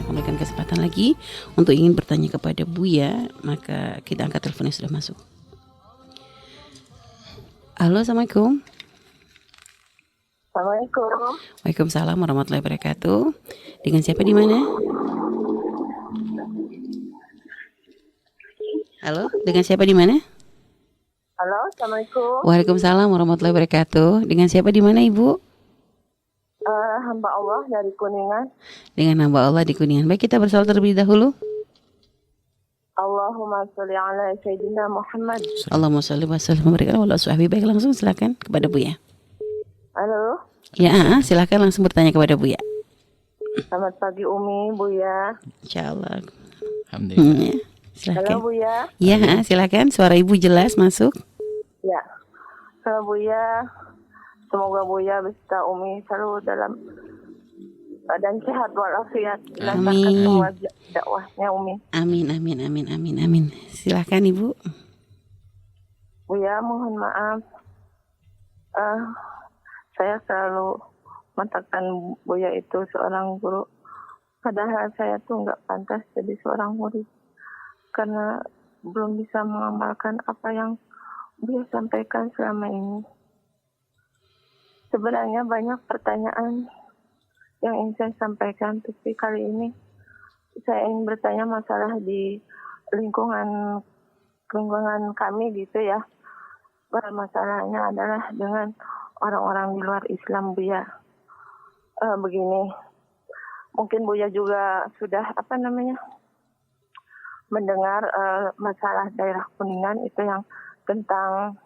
akan memberikan kesempatan lagi untuk ingin bertanya kepada Buya, maka kita angkat telepon yang sudah masuk. Halo, Assalamualaikum. Assalamualaikum. Waalaikumsalam warahmatullahi wabarakatuh. Dengan siapa di mana? Halo, dengan siapa di mana? Halo, Assalamualaikum. Waalaikumsalam warahmatullahi wabarakatuh. Dengan siapa di mana, Ibu? Hamba Allah dari Kuningan. Dengan hamba Allah di Kuningan. Baik, kita bersolat terlebih dahulu. Allahumma sholli ala Sayyidina Muhammad. Allahumma sholli wa sallim wa barik ala sahbihi. Baik, langsung silakan kepada Buya. Halo, Ya, silakan langsung bertanya kepada Buya. selamat pagi Umi, Buya. Insyaallah. Alhamdulillah. Ya, Halo silakan. Buya. Ya, silakan. Suara Ibu jelas masuk. Ya, halo Buya. Semoga Buya beserta Umi selalu dalam keadaan sehat walafiat. Lancarkan Amin. semua dakwahnya Umi. Amin, amin, amin, amin, amin. Silakan Ibu. Buya, mohon maaf. Saya selalu mengatakan Buya itu seorang guru. Padahal saya tuh nggak pantas jadi seorang murid. Karena belum bisa mengamalkan apa yang Buya sampaikan selama ini. Sebenarnya banyak pertanyaan yang ingin saya sampaikan, tapi kali ini saya ingin bertanya masalah di lingkungan kami gitu ya. Masalahnya adalah dengan orang-orang di luar Islam, Buya. Begini, mungkin Buya juga sudah mendengar masalah daerah Kuningan itu yang tentang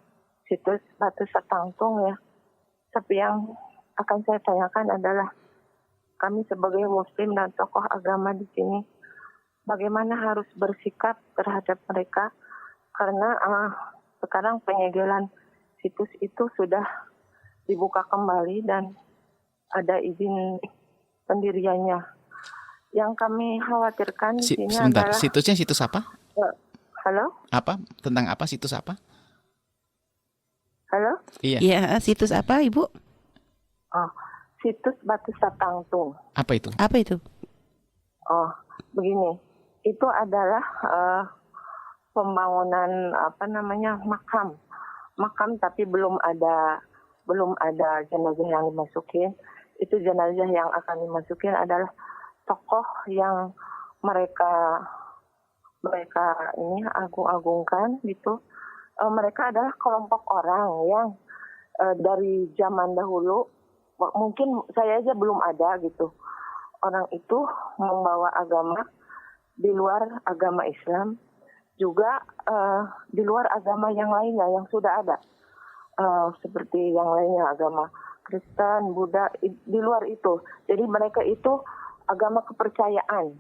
situs Batu Satangtung ya. Tapi yang akan saya tanyakan adalah kami sebagai Muslim dan tokoh agama di sini, bagaimana harus bersikap terhadap mereka karena sekarang penyegelan situs itu sudah dibuka kembali dan ada izin pendiriannya. Yang kami khawatirkan di sini Sebentar, adalah situsnya situs apa? halo, Apa? Tentang apa situs apa? halo, Iya. Ya, situs apa Ibu? situs Batu Satangtung. Apa itu? Apa itu? Begini, itu adalah pembangunan makam tapi belum ada jenazah yang dimasukin. Itu jenazah yang akan dimasukin adalah tokoh yang mereka ini agung-agungkan gitu. Mereka adalah kelompok orang yang dari zaman dahulu, mungkin saya aja belum ada gitu. Orang itu membawa agama di luar agama Islam, juga di luar agama yang lainnya yang sudah ada. Seperti yang lainnya agama Kristen, Buddha, di luar itu. Jadi mereka itu agama kepercayaan.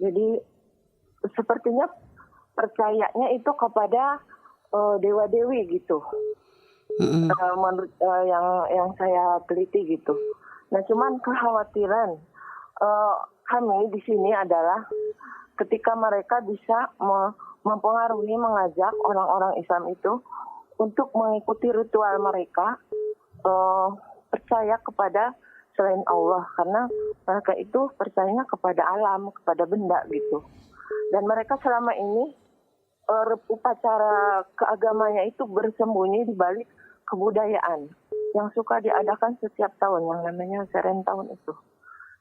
Jadi sepertinya percayanya itu kepada dewa-dewi gitu. Menurut yang saya teliti gitu. Nah, cuman kekhawatiran kami di sini adalah ketika mereka bisa mempengaruhi, mengajak orang-orang Islam itu untuk mengikuti ritual mereka, percaya kepada selain Allah, karena mereka itu percayanya kepada alam, kepada benda gitu. Dan mereka selama ini upacara keagamanya itu bersembunyi di balik kebudayaan yang suka diadakan setiap tahun, yang namanya Seren tahun itu.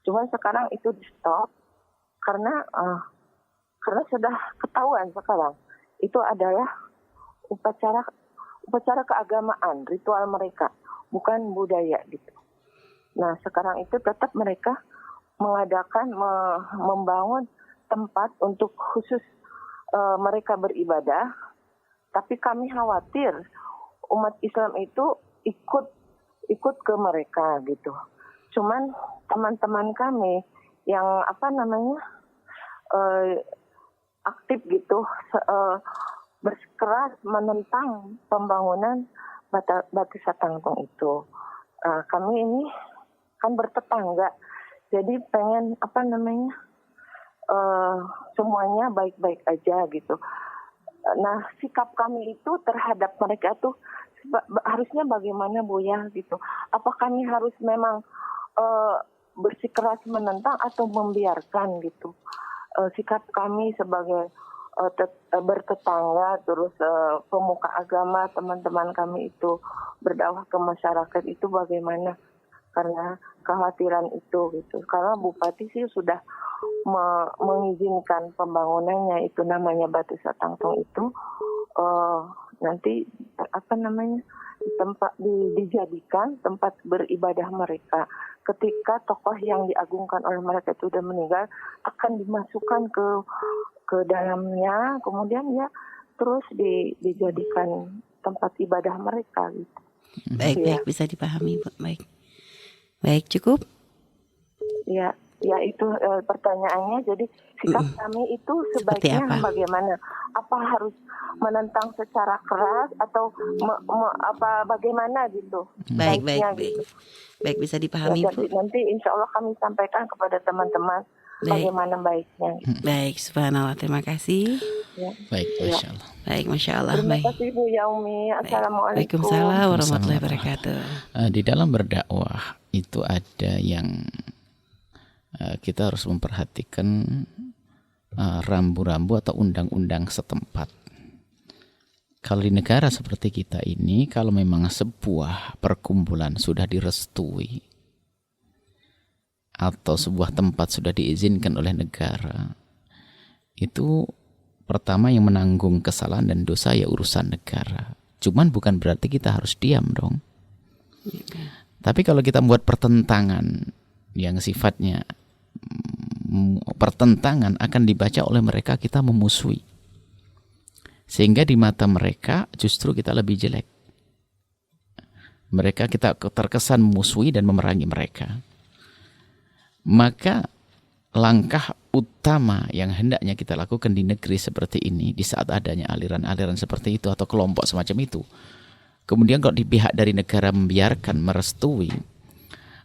Cuman sekarang itu di stop karena sudah ketahuan sekarang itu adalah upacara keagamaan, ritual mereka, bukan budaya gitu. Nah, sekarang itu tetap mereka mengadakan membangun tempat untuk khusus mereka beribadah, tapi kami khawatir umat Islam itu ikut ke mereka gitu. Cuman teman-teman kami yang aktif gitu bersikeras menentang pembangunan Batu Satangtung itu. Kami ini kan bertetangga, jadi pengen semuanya baik-baik aja gitu. Nah, sikap kami itu terhadap mereka tuh harusnya bagaimana, Bu ya gitu. Apa kami harus memang bersikeras menentang atau membiarkan gitu. Sikap kami sebagai bertetangga, terus pemuka agama, teman-teman kami itu berdakwah ke masyarakat itu bagaimana? Karena kekhawatiran itu gitu. Karena Bupati sih sudah mengizinkan pembangunannya, itu namanya Batu Satangtong itu nanti dijadikan tempat beribadah mereka. Ketika tokoh yang diagungkan oleh mereka itu sudah meninggal, akan dimasukkan ke dalamnya, kemudian ya terus dijadikan tempat ibadah mereka gitu. Baik, bisa dipahami, Bu. Baik, cukup. Ya itu pertanyaannya. Jadi sikap kami itu sebaiknya bagaimana? Apa harus menentang secara keras atau bagaimana gitu? Baik. Gitu. Baik, bisa dipahami, Bu. Nanti insya Allah kami sampaikan kepada teman-teman bagaimana baiknya. Baik, subhanallah, terima kasih. Ya. Baik, Masya Allah. Baik, Masya Allah. Terima kasih Bu Yaumi. Assalamualaikum. Waalaikumsalam warahmatullahi wabarakatuh. Di dalam berdakwah itu ada yang kita harus memperhatikan rambu-rambu atau undang-undang setempat. Kalau di negara seperti kita ini, kalau memang sebuah perkumpulan sudah direstui atau sebuah tempat sudah diizinkan oleh negara, itu pertama yang menanggung kesalahan dan dosa ya urusan negara. Cuman bukan berarti kita harus diam dong. Tapi kalau kita membuat pertentangan yang sifatnya pertentangan, akan dibaca oleh mereka kita memusuhi. Sehingga di mata mereka justru kita lebih jelek. Mereka kita terkesan memusuhi dan memerangi mereka. Maka langkah utama yang hendaknya kita lakukan di negeri seperti ini, di saat adanya aliran-aliran seperti itu atau kelompok semacam itu, kemudian kalau di pihak dari negara membiarkan, merestui,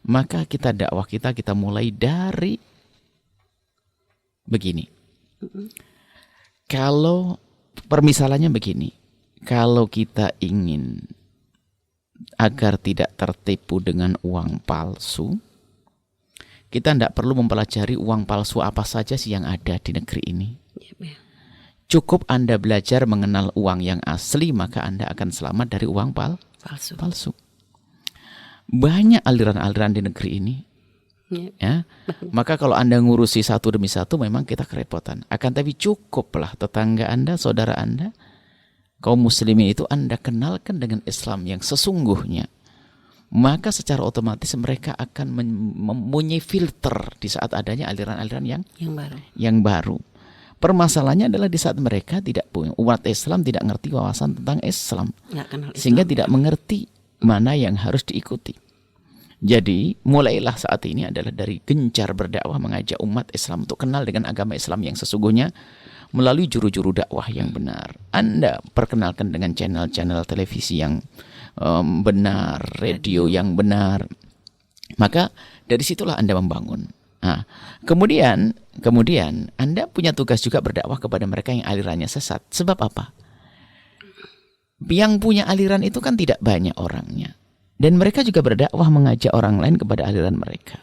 maka dakwah kita mulai dari begini. Kalau permisalannya begini, kalau kita ingin agar tidak tertipu dengan uang palsu, kita tidak perlu mempelajari uang palsu apa saja sih yang ada di negeri ini. Cukup Anda belajar mengenal uang yang asli, maka Anda akan selamat dari uang palsu. Banyak aliran-aliran di negeri ini. Ya, maka kalau Anda ngurusi satu demi satu memang kita kerepotan. Akan tapi cukuplah tetangga Anda, saudara Anda, kaum muslimin itu Anda kenalkan dengan Islam yang sesungguhnya. Maka secara otomatis mereka akan mempunyai filter di saat adanya aliran-aliran yang baru. Permasalahannya adalah di saat mereka tidak punya, umat Islam tidak ngerti wawasan tentang Islam, sehingga tidak mengerti mana yang harus diikuti. Jadi mulailah saat ini adalah dari gencar berdakwah, mengajak umat Islam untuk kenal dengan agama Islam yang sesungguhnya melalui juru-juru dakwah yang benar. Anda perkenalkan dengan channel-channel televisi yang benar, radio yang benar. Maka dari situlah Anda membangun. Nah, kemudian Anda punya tugas juga berdakwah kepada mereka yang alirannya sesat. Sebab apa? Yang punya aliran itu kan tidak banyak orangnya. Dan mereka juga berdakwah mengajak orang lain kepada aliran mereka.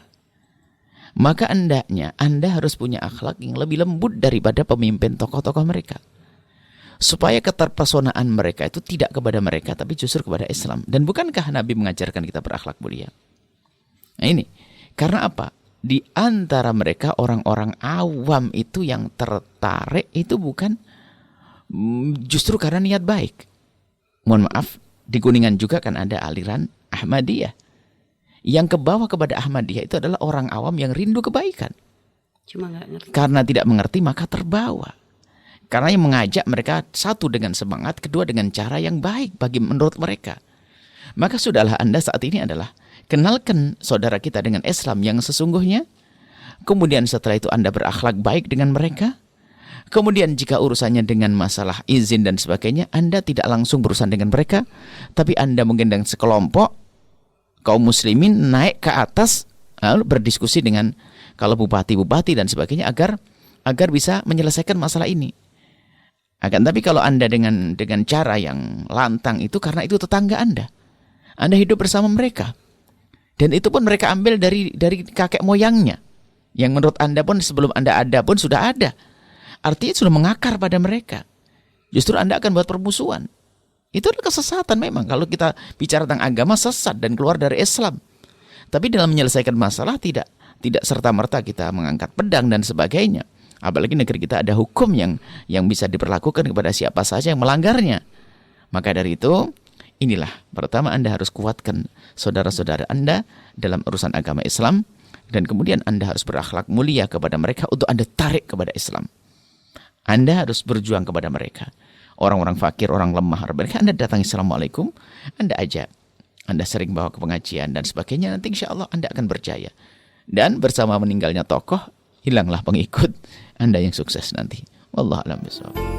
Maka hendaknya Anda harus punya akhlak yang lebih lembut daripada pemimpin tokoh-tokoh mereka. Supaya keterpesonaan mereka itu tidak kepada mereka, tapi justru kepada Islam. Dan bukankah Nabi mengajarkan kita berakhlak mulia? Nah ini, karena apa? Di antara mereka orang-orang awam itu yang tertarik itu bukan justru karena niat baik. Mohon maaf, di Kuningan juga kan ada aliran Ahmadiyah. Yang kebawa kepada Ahmadiyah itu adalah orang awam yang rindu kebaikan. Cuma nggak ngerti. Karena tidak mengerti maka terbawa. Karena yang mengajak mereka satu dengan semangat, kedua dengan cara yang baik bagi menurut mereka. Maka sudahlah Anda saat ini adalah kenalkan saudara kita dengan Islam yang sesungguhnya. Kemudian setelah itu Anda berakhlak baik dengan mereka. Kemudian jika urusannya dengan masalah izin dan sebagainya, Anda tidak langsung berurusan dengan mereka, tapi Anda mungkin dengan sekelompok kaum muslimin naik ke atas lalu berdiskusi dengan kalau bupati-bupati dan sebagainya agar bisa menyelesaikan masalah ini. Akan tapi kalau Anda dengan cara yang lantang itu karena itu tetangga Anda hidup bersama mereka. Dan itu pun mereka ambil dari kakek moyangnya. Yang menurut Anda pun sebelum Anda ada pun sudah ada. Artinya sudah mengakar pada mereka. Justru Anda akan buat permusuhan. Itu adalah kesesatan memang. Kalau kita bicara tentang agama, sesat dan keluar dari Islam. Tapi dalam menyelesaikan masalah tidak serta-merta kita mengangkat pedang dan sebagainya. Apalagi negeri kita ada hukum yang bisa diperlakukan kepada siapa saja yang melanggarnya. Maka dari itu, inilah pertama Anda harus kuatkan saudara-saudara Anda dalam urusan agama Islam. Dan kemudian Anda harus berakhlak mulia kepada mereka untuk Anda tarik kepada Islam. Anda harus berjuang kepada mereka. Orang-orang fakir, orang lemah, mereka Anda datangi, Assalamualaikum, Anda ajak. Anda sering bawa ke pengajian dan sebagainya, nanti insya Allah Anda akan berjaya. Dan bersama meninggalnya tokoh, hilanglah pengikut, Anda yang sukses nanti. Wallahu a'lam bishawab.